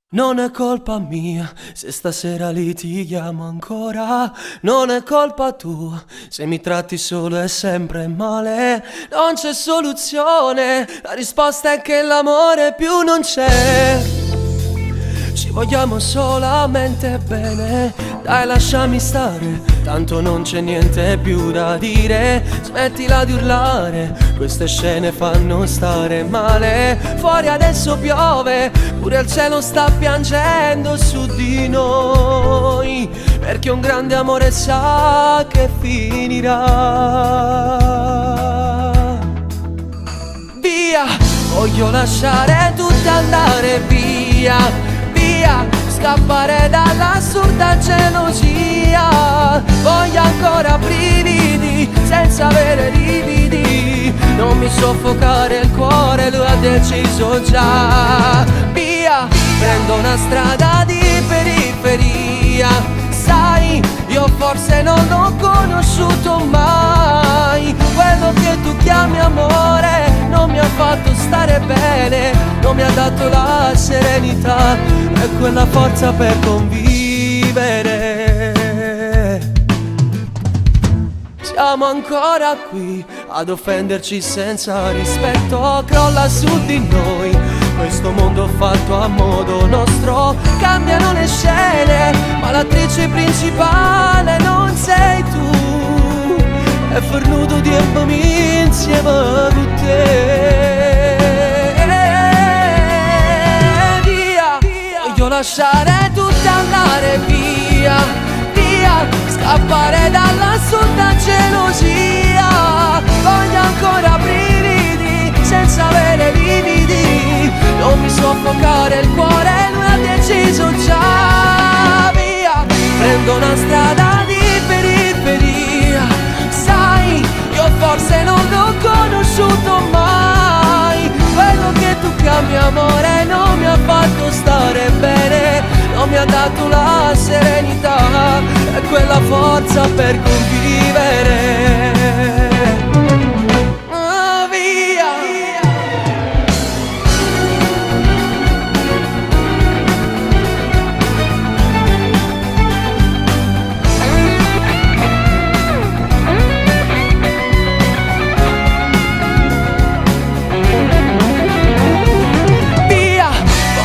Non è colpa mia se stasera litighiamo ancora, non è colpa tua se mi tratti solo e sempre male. Non c'è soluzione, la risposta è che l'amore più non c'è. Ci vogliamo solamente bene, dai lasciami stare, tanto non c'è niente più da dire. Smettila di urlare, queste scene fanno stare male. Fuori adesso piove, pure il cielo sta piangendo su di noi, perché un grande amore sa che finirà. Via, voglio lasciare tutto andare via, scappare dall'assurda gelosia. Voglio ancora brividi senza avere lividi, non mi soffocare il cuore, lui ha deciso già. Via, prendo una strada di periferia, sai, io forse non l'ho conosciuto mai. Quello che tu chiami amore non mi ha fatto stare bene, non mi ha dato la serenità e quella forza per convivere. Siamo ancora qui ad offenderci senza rispetto, crolla su di noi questo mondo fatto a modo nostro. Cambiano le scene, ma l'attrice principale non sei tu, e fornuto di embami insieme con te. Via, voglio lasciare tutto andare via, via, scappare dall'assurda gelosia. Voglio ancora brividi senza avere lividi, non mi soffocare il cuore, lui ha deciso già. Via, prendo una strada di periferia, sai, io forse non l'ho conosciuto mai. Quello che tu chiami amore non mi ha fatto stare bene, non mi ha dato la serenità e quella forza per convivere.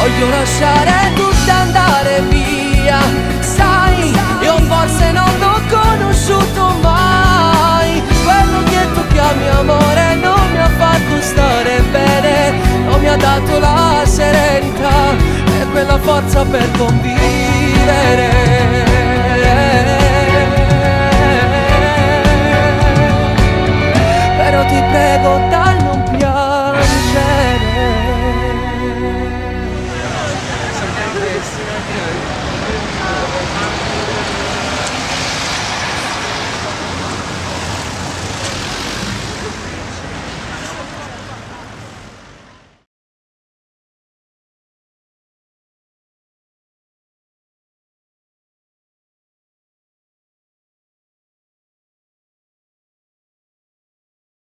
Voglio lasciare tutto andare via, sai, io forse non l'ho conosciuto mai. Quello che tu chiami amore non mi ha fatto stare bene, non mi ha dato la serenità e quella forza per convivere.